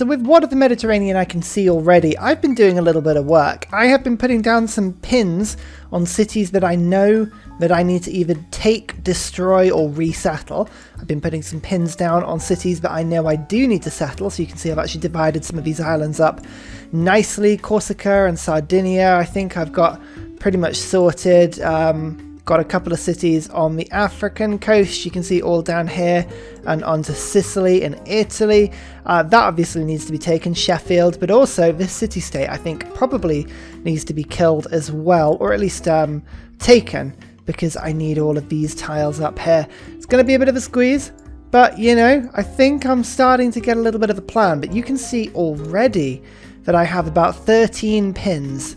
So with What of the Mediterranean I can see already, I've been doing a little bit of work. I have been putting down some pins on cities that I know that I need to either take, destroy, or resettle. I've been putting some pins down on cities that I know I do need to settle, so you can see I've actually divided some of these islands up nicely. Corsica and Sardinia, I think I've got pretty much sorted. Got a couple of cities on the African coast, you can see all down here, and onto Sicily and Italy. That obviously needs to be taken, Sheffield, but also this city-state I think probably needs to be killed as well, or at least taken, because I need all of these tiles up here. It's going to be a bit of a squeeze, but you know, I think I'm starting to get a little bit of a plan. But you can see already that I have about 13 pins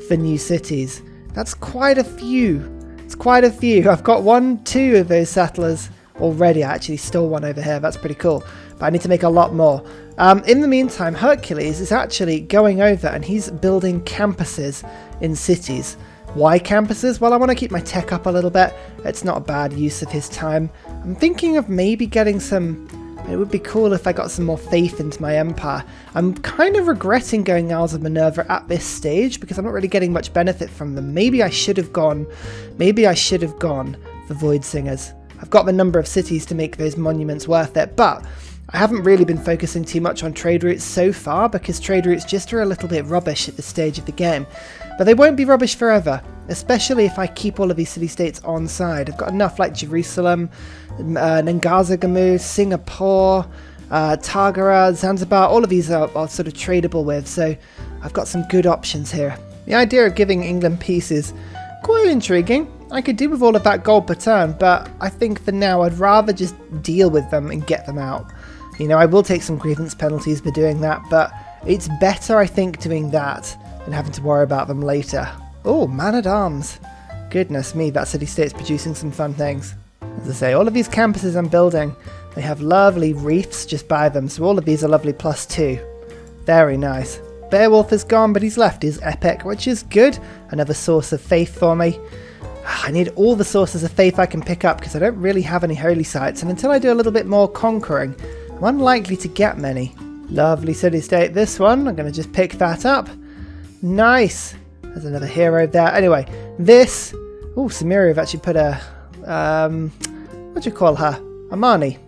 for new cities. That's quite a few. It's quite a few. I've got 2 of those settlers already. I actually stole one over here. That's pretty cool. But I need to make a lot more. In the meantime, Hercules is actually going over and he's building campuses in cities. Why campuses? Well, I want to keep my tech up a little bit. It's not a bad use of his time. I'm thinking of maybe getting some... It would be cool if I got some more faith into my empire. I'm kind of regretting going Isles of Minerva at this stage because I'm not really getting much benefit from them. Maybe I should have gone for Void Singers. I've got the number of cities to make those monuments worth it, but I haven't really been focusing too much on trade routes so far because trade routes just are a little bit rubbish at this stage of the game. But they won't be rubbish forever, especially if I keep all of these city-states on side. I've got enough like Jerusalem, Nangazagamu, Singapore, Tagara, Zanzibar, all of these are sort of tradable with, so I've got some good options here. The idea of giving England peace is quite intriguing. I could do with all of that gold per turn, but I think for now I'd rather just deal with them and get them out. You know, I will take some grievance penalties for doing that, but it's better, I think, doing that than having to worry about them later. Oh, man-at-arms. Goodness me, that city-state's producing some fun things. As I say, all of these campuses I'm building, they have lovely reefs just by them, so all of these are lovely +2. Very nice. Beowulf is gone, but he's left his epic, which is good. Another source of faith for me. I need all the sources of faith I can pick up because I don't really have any holy sites, and until I do a little bit more conquering, I'm unlikely to get many. Lovely city-state, this one. I'm going to just pick that up. Nice. There's another hero there. Anyway, this... Oh, Samaria have actually put a... what do you call her? Amani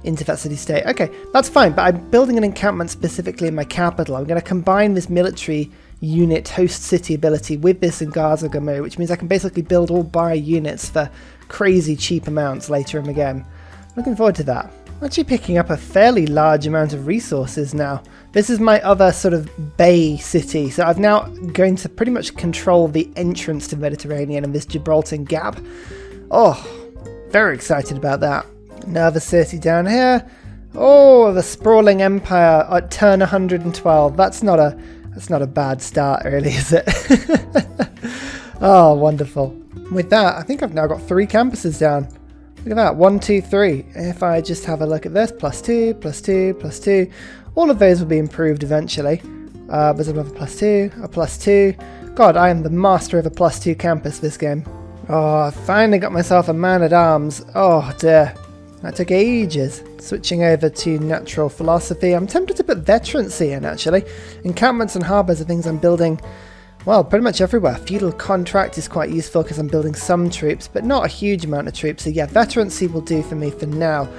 into that city-state. Okay, that's fine, but I'm building an encampment specifically in my capital. I'm going to combine this military unit host city ability with this Ngazagamu, which means I can basically build all buy units for crazy cheap amounts later in the game. Looking forward to that. I'm actually picking up a fairly large amount of resources now. This is my other sort of bay city, so I'm now going to pretty much control the entrance to the Mediterranean and this Gibraltar Gap. Oh, very excited about that. Another city down here. Oh, the sprawling empire at turn 112. That's not a bad start, really, is it? Oh, wonderful. With that, I think I've now got 3 campuses down. Look at that, 1, 2, 3. If I just have a look at this, +2, +2, +2. All of those will be improved eventually. There's another +2, a +2. God, I am the master of a +2 campus this game. Oh, I finally got myself a man-at-arms. Oh dear. That took ages. Switching over to natural philosophy. I'm tempted to put veterancy in, actually. Encampments and harbours are things I'm building, well, pretty much everywhere. Feudal contract is quite useful because I'm building some troops, but not a huge amount of troops. So yeah, veterancy will do for me for now.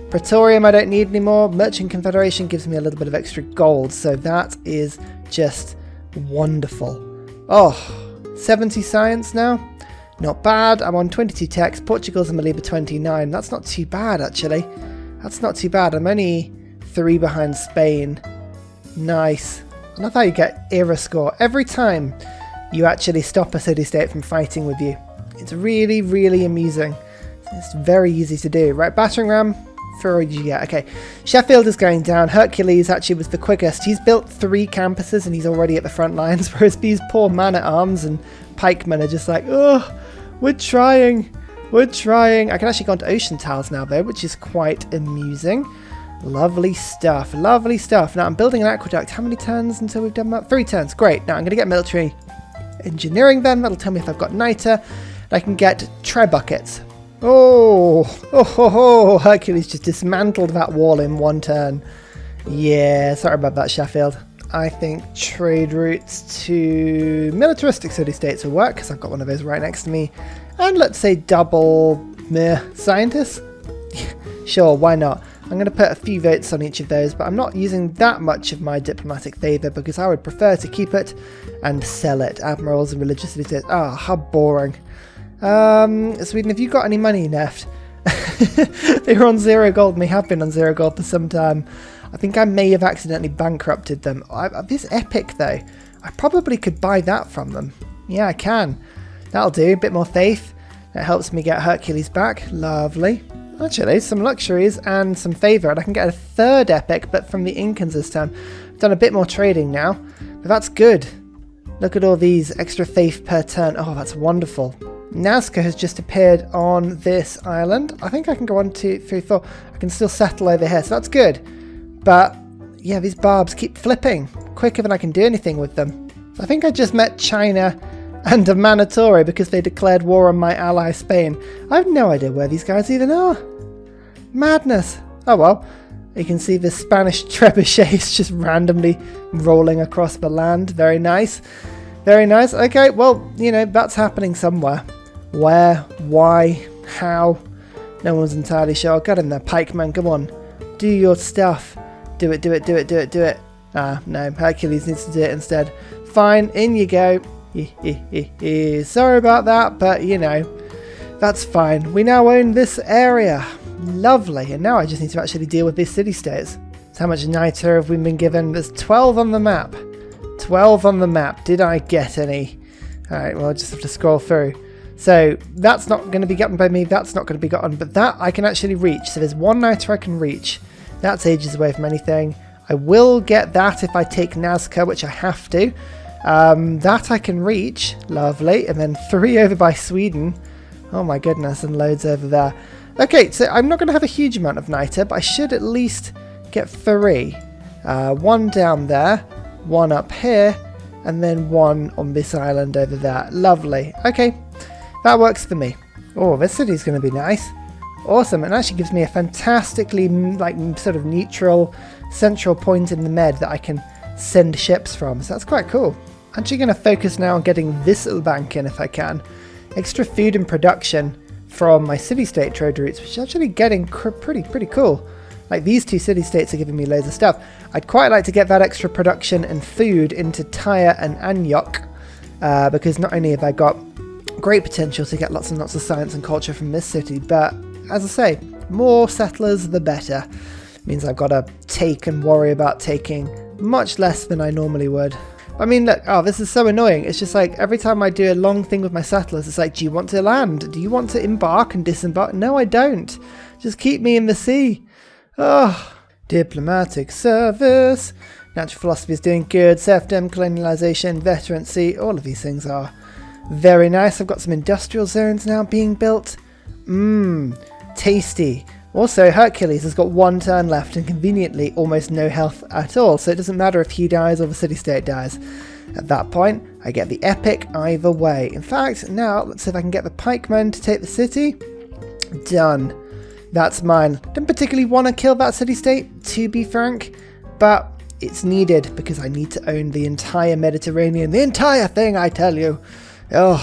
Praetorium I don't need anymore. Merchant Confederation gives me a little bit of extra gold, so that is just wonderful. Oh, 70 science now. Not bad. I'm on 22 techs. Portugal's in Maliba 29. That's not too bad, actually. That's not too bad. I'm only 3 behind Spain. Nice. I love how you get era score every time you actually stop a city-state from fighting with you. It's really, really amusing. It's very easy to do. Right, battering ram. What did you get? Okay. Sheffield is going down. Hercules actually was the quickest. He's built 3 campuses and he's already at the front lines, whereas these poor man-at-arms and pikemen are just like, oh, we're trying. We're trying. I can actually go onto ocean tiles now, though, which is quite amusing. Lovely stuff. Lovely stuff. Now, I'm building an aqueduct. How many turns until we've done that? 3 turns. Great. Now, I'm going to get military engineering then. That'll tell me if I've got niter. I can get trebuckets. Oh, Hercules just dismantled that wall in 1 turn. Yeah, sorry about that, Sheffield. I think trade routes to militaristic city-states will work, because I've got one of those right next to me. And let's say double scientists. Sure, why not? I'm going to put a few votes on each of those, but I'm not using that much of my diplomatic favour because I would prefer to keep it and sell it. Admirals and religious cities. Ah, how boring. Sweden, have you got any money left? They were on 0 gold and they have been on 0 gold for some time. I think I may have accidentally bankrupted them. This epic though, I probably could buy that from them. Yeah, I can. That'll do. A bit more faith. That helps me get Hercules back. Lovely. Actually, some luxuries and some favour, and I can get a 3rd epic, but from the Incans this time. I've done a bit more trading now, but that's good. Look at all these extra faith per turn. Oh, that's wonderful. Nazca has just appeared on this island. I think I can go on 2, 3, 4. I can still settle over here, so that's good. But yeah, these barbs keep flipping quicker than I can do anything with them. So I think I just met China and a Manatore because they declared war on my ally Spain. I have no idea where these guys even are. Madness. Oh well. You can see the Spanish trebuchets just randomly rolling across the land. Very nice. Very nice. Okay, well, you know, that's happening somewhere. Where? Why? How? No one's entirely sure. Get in there, pikeman. Come on. Do your stuff. Do it, do it, do it, do it, do it. Ah, no. Hercules needs to do it instead. Fine. In you go. Sorry about that, but, you know, that's fine. We now own this area. Lovely. And now I just need to actually deal with these city-states. So how much niter have we been given? There's 12 on the map. 12 on the map. Did I get any? Alright, well, I'll just have to scroll through. So that's not going to be gotten by me. That's not going to be gotten. But that I can actually reach. So there's 1 niter I can reach. That's ages away from anything. I will get that if I take Nazca, which I have to. That I can reach. Lovely. And then 3 over by Sweden. Oh my goodness. And loads over there. Okay, so I'm not going to have a huge amount of niter, but I should at least get 3. 1 down there, 1 up here, and then 1 on this island over there. Lovely. Okay, that works for me. Oh, this city's going to be nice. Awesome. It actually gives me a fantastically, like, sort of neutral central point in the Med that I can send ships from. So that's quite cool. I'm actually going to focus now on getting this little bank in if I can. Extra food and production from my city-state trade routes, which is actually getting pretty cool. Like, these 2 city-states are giving me loads of stuff. I'd quite like to get that extra production and food into Tyre and Anyok, because not only have I got great potential to get lots and lots of science and culture from this city, but as I say, more settlers the better. It means I've got to take and worry about taking much less than I normally would. I mean, look, oh, this is so annoying. It's just like every time I do a long thing with my settlers, it's like, do you want to land? Do you want to embark and disembark? No, I don't. Just keep me in the sea. Oh, diplomatic service. Natural philosophy is doing good. Serfdom, colonialization, veterancy. All of these things are very nice. I've got some industrial zones now being built. Tasty. Also, Hercules has got 1 turn left and conveniently almost no health at all, so it doesn't matter if he dies or the city-state dies. At that point, I get the epic either way. In fact, now, let's see if I can get the pikemen to take the city. Done. That's mine. Don't particularly want to kill that city-state, to be frank, but it's needed because I need to own the entire Mediterranean. The entire thing, I tell you. Oh,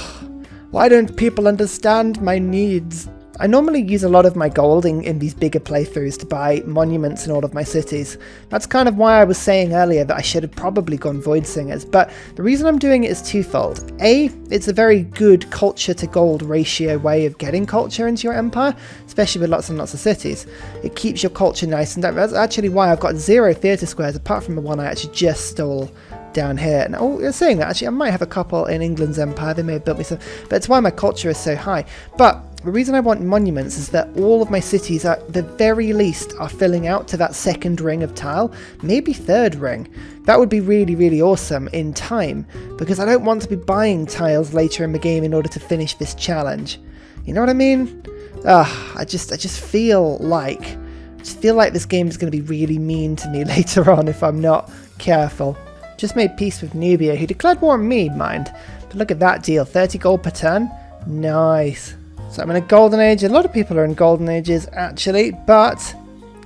why don't people understand my needs? I normally use a lot of my gold in these bigger playthroughs to buy monuments in all of my cities. That's kind of why I was saying earlier that I should have probably gone Void Singers, but the reason I'm doing it is twofold. A, it's a very good culture to gold ratio way of getting culture into your empire, especially with lots and lots of cities. It keeps your culture nice, and that's actually why I've got 0 theatre squares apart from the one I actually just stole down here. And you're saying that, actually I might have a couple in England's empire, they may have built me some, but it's why my culture is so high. But the reason I want monuments is that all of my cities, at the very least, are filling out to that 2nd ring of tile, maybe 3rd ring. That would be really, really awesome in time, because I don't want to be buying tiles later in the game in order to finish this challenge. You know what I mean? I just feel like this game is going to be really mean to me later on if I'm not careful. Just made peace with Nubia, who declared war on me, mind. But look at that deal, 30 gold per turn. Nice. So I'm in a golden age. A lot of people are in golden ages, actually, but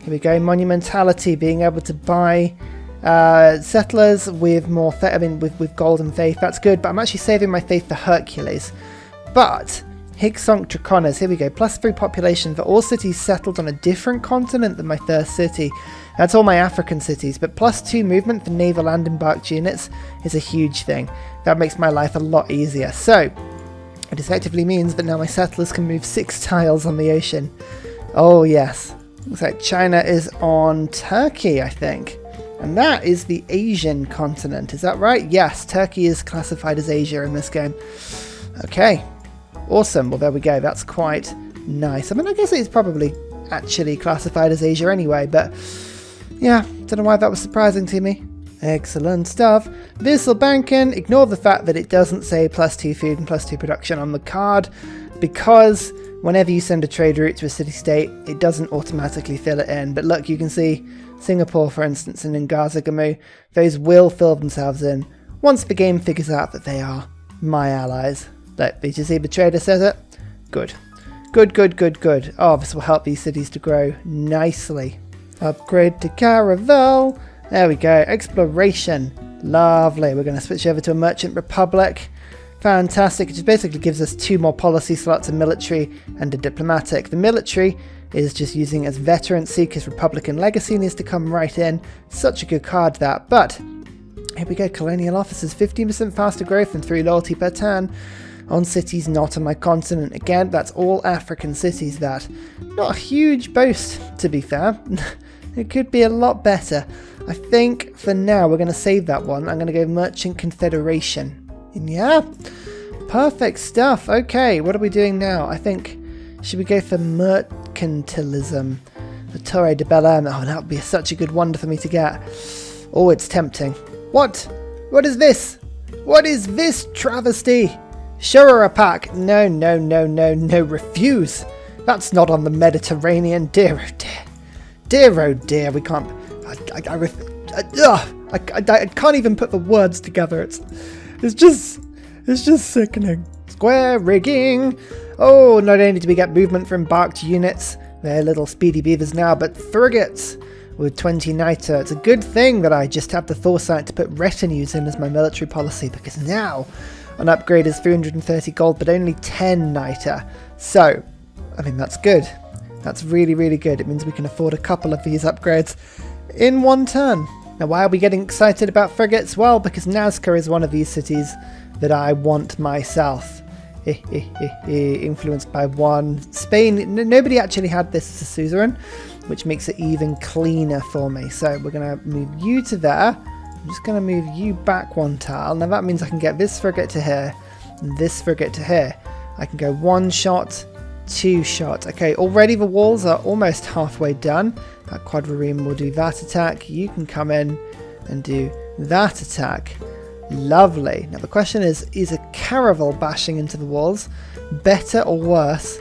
Here we go, monumentality, being able to buy settlers with more, with gold and faith. That's good, but I'm actually saving my faith for Hercules. But Hicksonk Draconis, here we go, +3 population for all cities settled on a different continent than my first city. That's all my African cities, but +2 movement for naval and embarked units is a huge thing. That makes my life a lot easier. So it effectively means that now my settlers can move 6 tiles on the ocean. Oh yes. Looks like China is on Turkey, I think. And that is the Asian continent. Is that right? Yes, Turkey is classified as Asia in this game. Okay. Awesome. Well, there we go. That's quite nice. I mean, I guess it's probably actually classified as Asia anyway, but yeah, don't know why that was surprising to me. Excellent stuff. Vissel Banken, ignore the fact that it doesn't say +2 food and +2 production on the card, because whenever you send a trade route to a city-state, it doesn't automatically fill it in. But look, you can see Singapore, for instance, and Ngazagamu, those will fill themselves in once the game figures out that they are my allies. Look, did you see the trader says it? Good. Good, good, good, good. Oh, this will help these cities to grow nicely. Upgrade to Caravel. There we go. Exploration. Lovely. We're going to switch over to a Merchant Republic. Fantastic. It just basically gives us 2 more policy slots, a military and a diplomatic. The military is just using as veterancy because Republican legacy needs to come right in. Such a good card, that. But here we go. Colonial officers. 15% faster growth and 3 loyalty per turn on cities not on my continent. Again, that's all African cities, that. Not a huge boast, to be fair. It could be a lot better. I think for now we're going to save that one. I'm going to go Merchant Confederation. Yeah, perfect stuff. Okay, what are we doing now? I think, should we go for mercantilism? The Torre de Belém. Oh, that would be such a good wonder for me to get. Oh, it's tempting. What? What is this? What is this travesty? Shura pack. No, no, no, no, no. Refuse. That's not on the Mediterranean. Dear, oh dear. Dear, oh dear. We can't. I can't even put the words together. It's just sickening. Square rigging. Oh, not only do we get movement for embarked units, they're little speedy beavers now, but frigates with 20 niter. It's a good thing that I just have the foresight to put retinues in as my military policy, because now an upgrade is 330 gold, but only 10 niter. So, I mean, that's good. That's really, really good. It means we can afford a couple of these upgrades in one turn. Now, why are we getting excited about frigates? Well, because Nazca is one of these cities that I want myself. Influenced by 1. Spain, nobody actually had this as a suzerain, which makes it even cleaner for me. So we're going to move you to there. I'm just going to move you back 1 tile. Now that means I can get this frigate to here, and this frigate to here. I can go 1 shot, 2 shot. Okay, already the walls are almost halfway done. That quadrireme will do that attack. You can come in and do that attack. Lovely. Now the question is a caravel bashing into the walls better or worse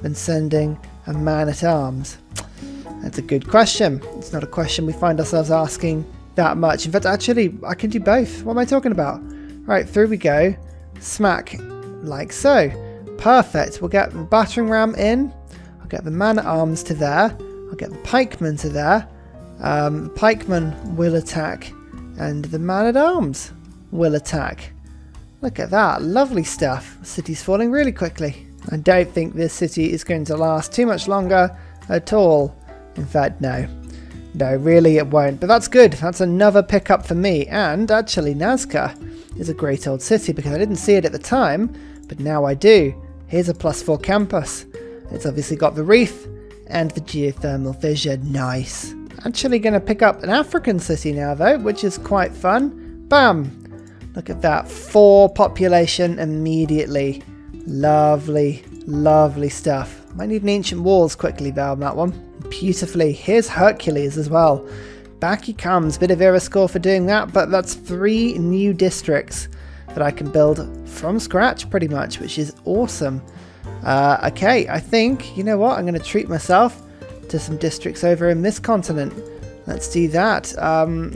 than sending a man-at-arms? That's a good question. It's not a question we find ourselves asking that much. In fact, actually, I can do both. What am I talking about? Right, through we go. Smack, like so. Perfect. We'll get the battering ram in. I'll get the man-at-arms to there. I'll get the pikemen to there. The pikemen will attack, and the man-at-arms will attack. Look at that. Lovely stuff. The city's falling really quickly. I don't think this city is going to last too much longer at all. In fact, no. No, really it won't. But that's good. That's another pickup for me. And actually, Nazca is a great old city, because I didn't see it at the time, but now I do. Here's a +4 campus. It's obviously got the reef and the geothermal fissure. Nice. Actually going to pick up an African city now, though, which is quite fun. Bam! Look at that. 4 population immediately. Lovely, lovely stuff. Might need an ancient walls quickly, though, on that one. Beautifully. Here's Hercules as well. Back he comes. Bit of error score for doing that, but that's 3 new districts that I can build from scratch, pretty much, which is awesome. Okay, I think, you know what? I'm going to treat myself to some districts over in this continent. Let's do that.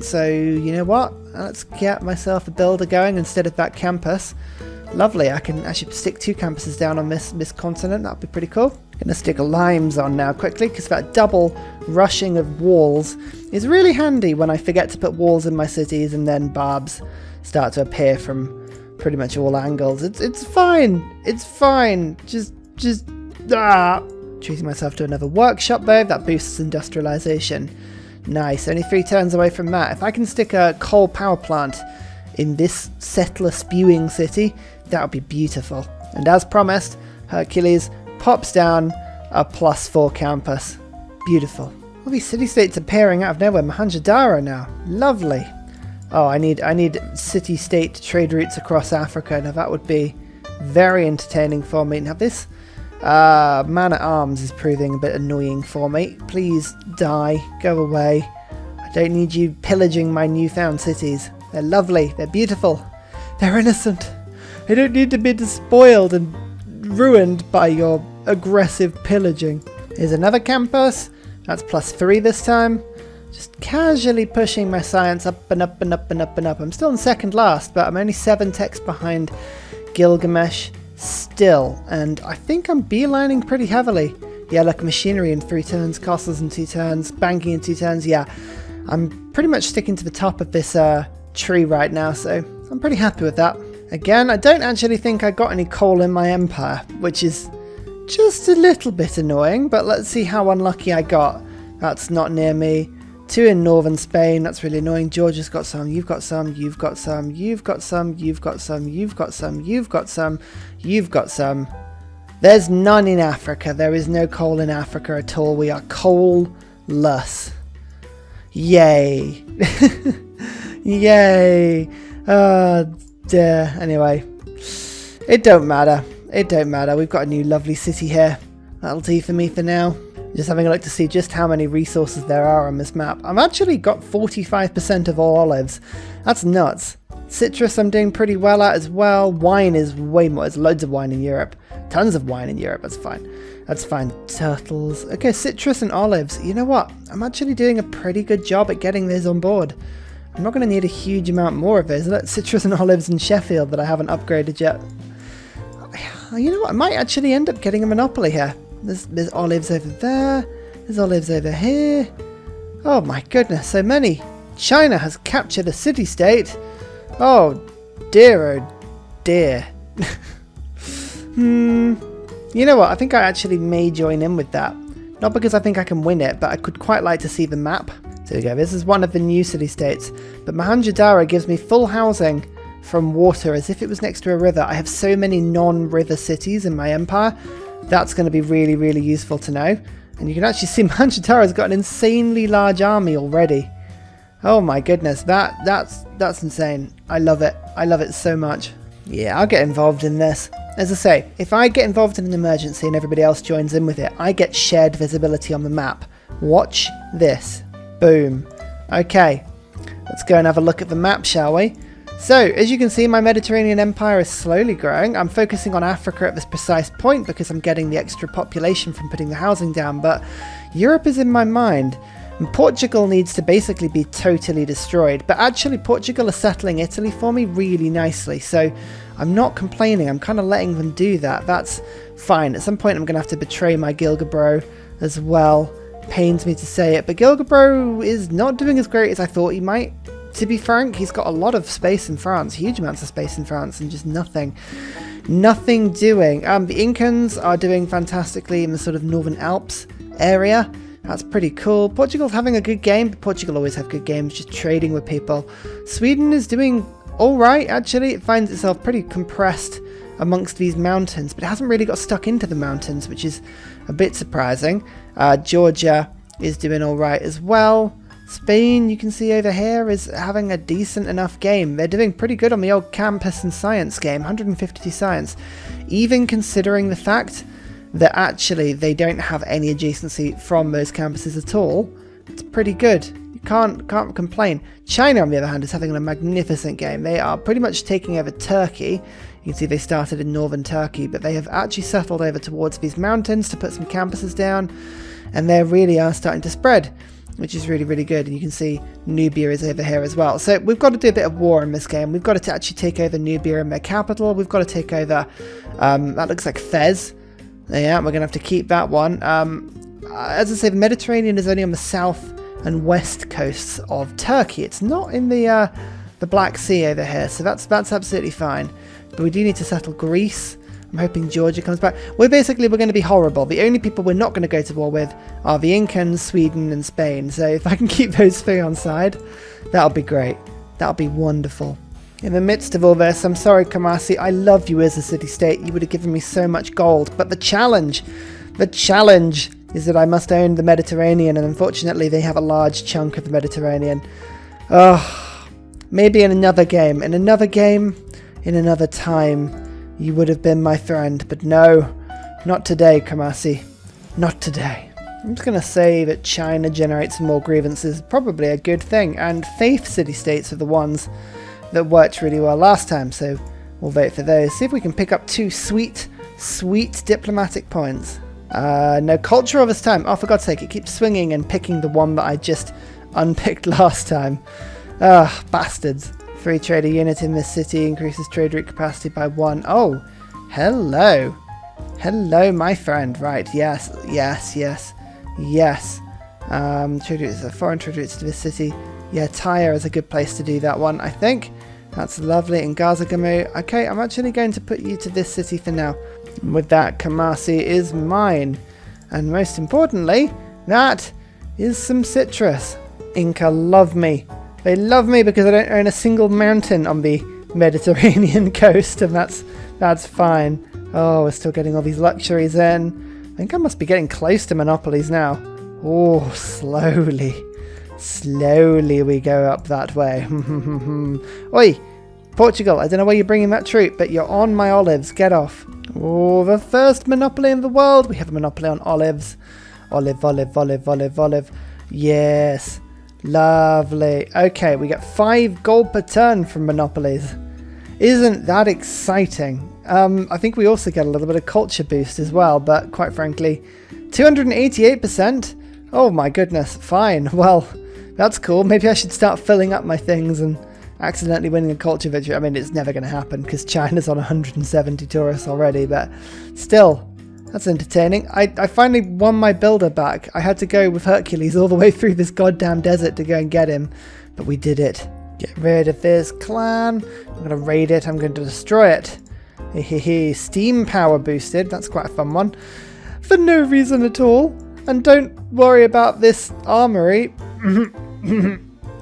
So, you know what? Let's get myself a builder going instead of that campus. Lovely. I can actually stick 2 campuses down on this continent. That'd be pretty cool. Gonna stick limes on now quickly, because that double rushing of walls is really handy when I forget to put walls in my cities and then barbs start to appear from pretty much all angles. It's fine. It's fine. Just treating myself to another workshop though. That boosts industrialization. Nice. Only 3 turns away from that. If I can stick a coal power plant in this settler spewing city, that would be beautiful. And as promised, Hercules pops down a +4 campus. Beautiful. All these city-states appearing out of nowhere. Mohenjo-daro now. Lovely. Oh, I need city-state trade routes across Africa. Now that would be very entertaining for me. Now this man-at-arms is proving a bit annoying for me. Please die. Go away. I don't need you pillaging my newfound cities. They're lovely. They're beautiful. They're innocent. I don't need to be despoiled and ruined by your aggressive pillaging. Here's another campus. That's +3 this time. Just casually pushing my science up and up and up and up and up. I'm still in second last, but I'm only 7 techs behind Gilgamesh still. And I think I'm beelining pretty heavily. Yeah, look, machinery in 3 turns, castles in 2 turns, banking in 2 turns. Yeah, I'm pretty much sticking to the top of this tree right now, so I'm pretty happy with that. Again, I don't actually think I got any coal in my empire, which is just a little bit annoying, but let's see how unlucky I got. That's not near me. 2 in northern Spain, that's really annoying. Georgia's got some, you've got some, you've got some, you've got some, you've got some, you've got some, you've got some, you've got some. There's none in Africa. There is no coal in Africa at all. We are coal-less. Yay. Yay. Oh dear. Anyway, it don't matter. It don't matter. We've got a new lovely city here. That'll do for me for now. Just having a look to see just how many resources there are on this map. I've actually got 45% of all olives. That's nuts. Citrus I'm doing pretty well at as well. Wine is way more. There's loads of wine in Europe. Tons of wine in Europe. That's fine. That's fine. Turtles. Okay, citrus and olives. You know what? I'm actually doing a pretty good job at getting those on board. I'm not going to need a huge amount more of those. That's citrus and olives in Sheffield that I haven't upgraded yet. You know what? I might actually end up getting a monopoly here. There's olives over there. There's olives over here. Oh my goodness, so many. China has captured a city-state. Oh dear, oh dear. You know what? I think I actually may join in with that. Not because I think I can win it, but I could quite like to see the map. There we go. This is one of the new city-states. But Mohenjo-daro gives me full housing from water as if it was next to a river. I have so many non-river cities in my empire. That's going to be really, really useful to know. And you can actually see Mohenjo-daro's got an insanely large army already. Oh my goodness, that's insane. I love it. I love it so much. Yeah, I'll get involved in this. As I say, if I get involved in an emergency and everybody else joins in with it, I get shared visibility on the map. Watch this. Boom. Okay, let's go and have a look at the map, shall we? So, as you can see, my Mediterranean empire is slowly growing. I'm focusing on Africa at this precise point because I'm getting the extra population from putting the housing down, but Europe is in my mind. And Portugal needs to basically be totally destroyed, but actually Portugal is settling Italy for me really nicely, so I'm not complaining. I'm kind of letting them do that. That's fine. At some point I'm going to have to betray my Gilgabro as well. Pains me to say it, but Gilgabro is not doing as great as I thought he might. To be frank, he's got a lot of space in France, huge amounts of space in France, and just nothing doing. The Incans are doing fantastically in the sort of Northern Alps area. That's pretty cool. Portugal's having a good game, but Portugal always have good games, just trading with people. Sweden is doing alright, actually. It finds itself pretty compressed amongst these mountains, but it hasn't really got stuck into the mountains, which is a bit surprising. Georgia is doing alright as well. Spain, you can see over here, is having a decent enough game. They're doing pretty good on the old campus and science game, 152 science. Even considering the fact that actually they don't have any adjacency from those campuses at all, it's pretty good. You can't complain. China, on the other hand, is having a magnificent game. They are pretty much taking over Turkey. You can see they started in northern Turkey, but they have actually settled over towards these mountains to put some campuses down, and they really are starting to spread, which is really, really good. And you can see Nubia is over here as well. So we've got to do a bit of war in this game. We've got to actually take over Nubia and their capital. We've got to take over, that looks like Fez, Yeah, we're going to have to keep that one. As I say, the Mediterranean is only on the south and west coasts of Turkey. It's not in the Black Sea over here, so that's absolutely fine. But we do need to settle Greece. I'm hoping Georgia comes back. We're going to be horrible. The only people we're not going to go to war with are the Incans, Sweden and Spain. So if I can keep those three on side, that'll be great. That'll be wonderful. In the midst of all this, I'm sorry, Kumasi, I love you as a city-state. You would have given me so much gold. But the challenge is that I must own the Mediterranean, and unfortunately they have a large chunk of the Mediterranean. Oh, maybe in another game, in another time, you would have been my friend. But no, not today, Kumasi. Not today. I'm just going to say that China generates more grievances, probably a good thing, and faith city-states are the ones that worked really well last time, so we'll vote for those. See if we can pick up 2 sweet diplomatic points. No culture this time. Oh, for God's sake, it keeps swinging and picking the one that I just unpicked last time. Ah, bastards. Free trader unit in this city increases trade route capacity by 1. Oh, hello. Hello, my friend. Right, yes. Trade routes, foreign trade routes to this city. Yeah, Tyre is a good place to do that one, I think. That's lovely. And Gazagamu. Okay, I'm actually going to put you to this city for now. And with that, Kumasi is mine. And most importantly, that is some citrus. Inca love me. They love me because I don't own a single mountain on the Mediterranean coast, and that's fine. Oh, we're still getting all these luxuries in. I think I must be getting close to monopolies now. Oh, slowly we go up that way. Oi, Portugal, I don't know where you're bringing that troop, but you're on my olives. Get off. Oh, the first monopoly in the world. We have a monopoly on olives. Olive. Yes. Lovely. Okay, we get 5 gold per turn from monopolies. Isn't that exciting? I think we also get a little bit of culture boost as well, but quite frankly, 288%? Oh my goodness, fine. Well, that's cool. Maybe I should start filling up my things and accidentally winning a culture victory. I mean, it's never going to happen because China's on 170 tourists already, but still, that's entertaining. I finally won my builder back. I had to go with Hercules all the way through this goddamn desert to go and get him, but we did it. Get rid of this clan. I'm going to raid it. I'm going to destroy it. Steam power boosted. That's quite a fun one. For no reason at all. And don't worry about this armory.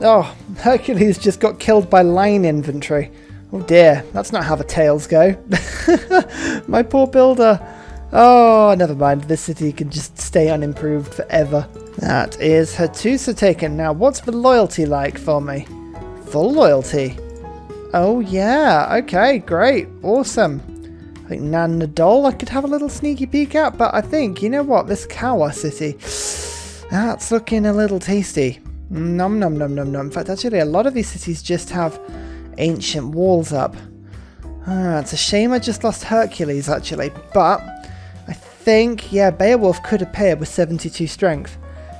Oh, Hercules just got killed by line infantry. Oh dear, that's not how the tales go. My poor builder. Oh, never mind. This city can just stay unimproved forever. That is Hattusa taken. Now, what's the loyalty like for me? Full loyalty. Oh yeah, okay, great, awesome. I think Nan Nadol I could have a little sneaky peek at, but I think, you know what, this Kawa city, that's looking a little tasty. Nom nom nom nom nom. In fact, actually, a lot of these cities just have ancient walls up. It's a shame I just lost Hercules, actually, but I think, yeah, Beowulf could appear with 72 strength,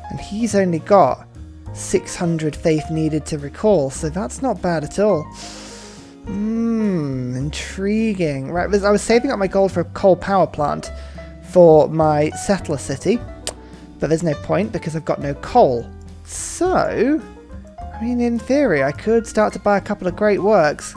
and he's only got 600 faith needed to recall, so that's not bad at all. Intriguing. Right, I was saving up my gold for a coal power plant for my settler city, but there's no point because I've got no coal. So, I mean, in theory, I could start to buy a couple of great works.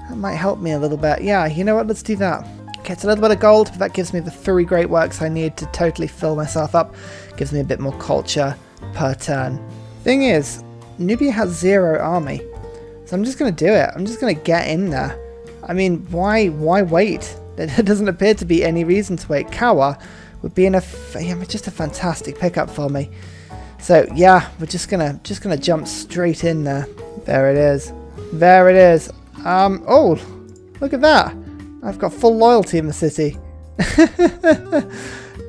That might help me a little bit. Yeah, you know what? Let's do that. Okay, it's a little bit of gold, but that gives me the 3 great works I need to totally fill myself up. Gives me a bit more culture per turn. Thing is, Nubia has 0 army. So I'm just going to do it. I'm just going to get in there. I mean, why wait? There doesn't appear to be any reason to wait. Kawa would be just a fantastic pickup for me. So yeah, we're just gonna jump straight in there. There it is. There it is. Oh, look at that. I've got full loyalty in the city.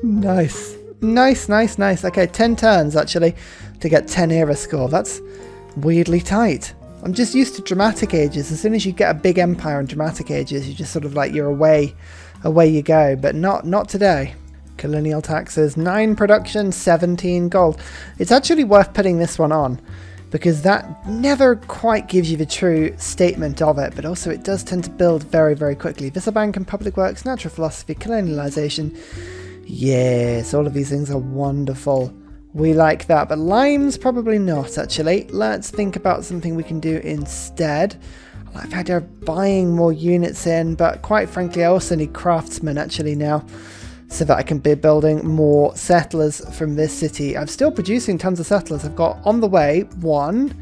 Nice. Okay, 10 turns actually to get 10 era score. That's weirdly tight. I'm just used to dramatic ages. As soon as you get a big empire in dramatic ages, you just sort of like you're away you go. But not today. Colonial taxes, 9 production, 17 gold. It's actually worth putting this one on because that never quite gives you the true statement of it, but also it does tend to build very, very quickly. Visa Bank and Public Works, Natural Philosophy, Colonialization. Yes, all of these things are wonderful. We like that, but limes probably not, actually. Let's think about something we can do instead. I like the idea of buying more units in, but quite frankly, I also need craftsmen actually now, so that I can be building more settlers from this city. I'm still producing tons of settlers. I've got on the way 1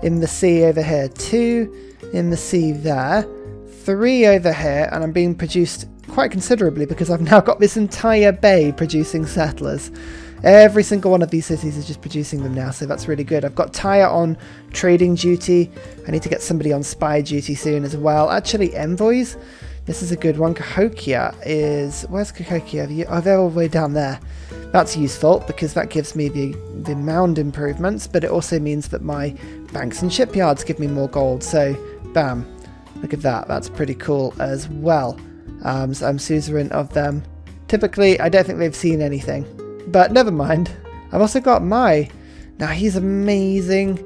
in the sea over here, 2 in the sea there, 3 over here, and I'm being produced quite considerably because I've now got this entire bay producing settlers. Every single one of these cities is just producing them now, so that's really good. I've got Tyre on trading duty. I need to get somebody on spy duty soon as well. Actually, envoys, this is a good one. Cahokia is... Where's Cahokia? Oh, they're all the way down there. That's useful because that gives me the mound improvements, but it also means that my banks and shipyards give me more gold. So, bam. Look at that. That's pretty cool as well. So I'm suzerain of them. Typically, I don't think they've seen anything. But never mind. I've also got Mai. Now he's amazing.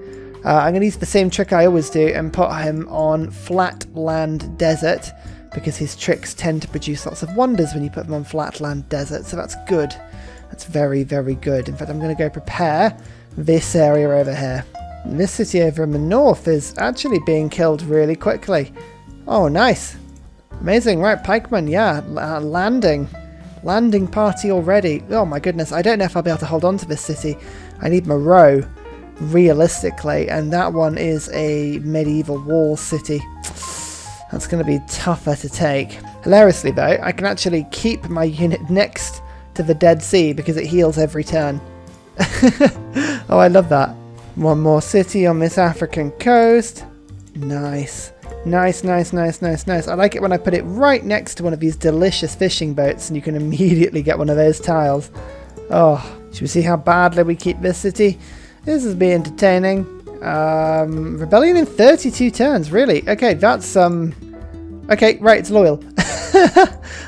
I'm going to use the same trick I always do and put him on flat land desert, because his tricks tend to produce lots of wonders when you put them on flat land desert. So that's good. That's very, very good. In fact, I'm going to go prepare this area over here. And this city over in the north is actually being killed really quickly. Oh, nice. Amazing. Right, pikemen. Yeah, landing. Landing party already. Oh my goodness, I don't know if I'll be able to hold on to this city. I need Moreau, realistically, and that one is a medieval wall city. That's going to be tougher to take. Hilariously though, I can actually keep my unit next to the Dead Sea because it heals every turn. Oh, I love that. One more city on this African coast. Nice. Nice, nice, nice, nice, nice. I like it when I put it right next to one of these delicious fishing boats and you can immediately get one of those tiles. Oh, should we see how badly we keep this city? This is be entertaining. Rebellion in 32 turns, really? Okay, that's, okay, right, it's loyal.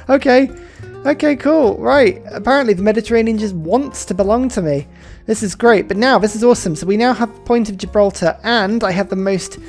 Okay, cool, right. Apparently the Mediterranean just wants to belong to me. This is great, but now, this is awesome. So we now have the point of Gibraltar and I have the most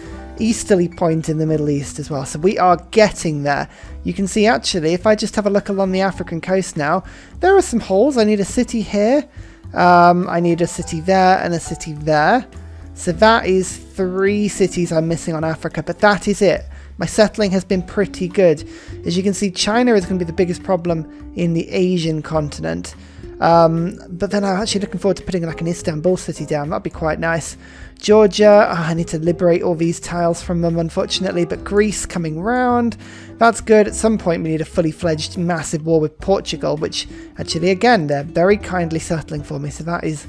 easterly point in the Middle East as well, so we are getting there. You can see actually if I just have a look along the African coast now, there are some holes. I need a city here, I need a city there and a city there, so that is 3 cities I'm missing on Africa, but that is it. My settling has been pretty good. As you can see, China is going to be the biggest problem in the Asian continent, but then I'm actually looking forward to putting like an Istanbul city down. That'd be quite nice. Georgia, I need to liberate all these tiles from them unfortunately, but Greece coming round, that's good. At some point we need a fully fledged massive war with Portugal, which actually again they're very kindly settling for me, so that is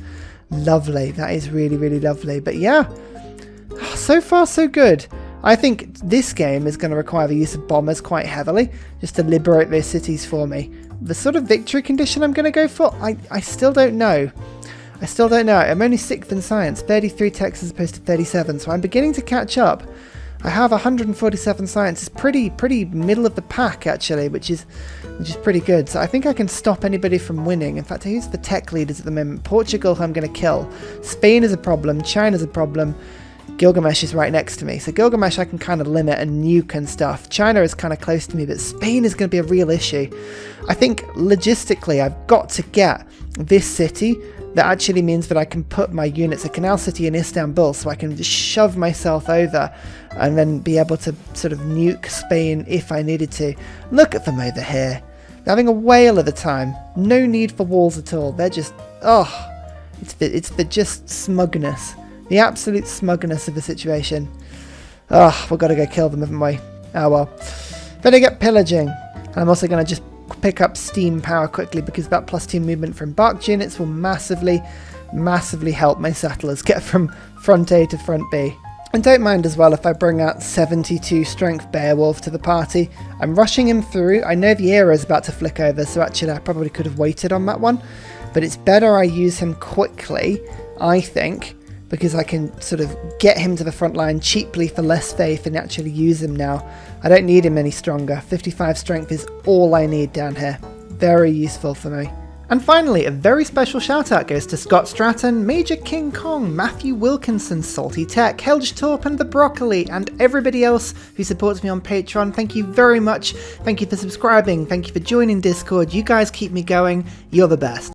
lovely. That is really, really lovely. But yeah, so far so good. I think this game is going to require the use of bombers quite heavily just to liberate those cities for me. The sort of victory condition I'm going to go for, I still don't know. I still don't know. I'm only 6th in science, 33 techs as opposed to 37, so I'm beginning to catch up. I have 147 science. It's pretty middle of the pack actually, which is pretty good. So I think I can stop anybody from winning. In fact, who's the tech leaders at the moment? Portugal, who I'm going to kill. Spain is a problem. China's a problem. Gilgamesh is right next to me. So Gilgamesh I can kind of limit and nuke and stuff. China is kind of close to me, but Spain is going to be a real issue. I think logistically I've got to get this city that actually means that I can put my units, a canal city in Istanbul, so I can just shove myself over and then be able to sort of nuke Spain if I needed to. Look at them over here. They're having a whale of a time. No need for walls at all. They're just, oh, it's the just smugness. The absolute smugness of the situation. Oh, we've got to go kill them, haven't we? Oh well. Better get pillaging. And I'm also going to just pick up steam power quickly because that +2 movement from embarked units will massively help my settlers get from front A to front B. And don't mind as well if I bring out 72 strength Beowulf to the party. I'm rushing him through. I know the era is about to flick over, so actually I probably could have waited on that one. But it's better I use him quickly, I think, because I can sort of get him to the front line cheaply for less faith and actually use him now. I don't need him any stronger. 55 strength is all I need down here. Very useful for me. And finally, a very special shout out goes to Scott Stratton, Major King Kong, Matthew Wilkinson, Salty Tech, Helge Torp and the Broccoli, and everybody else who supports me on Patreon. Thank you very much. Thank you for subscribing. Thank you for joining Discord. You guys keep me going. You're the best.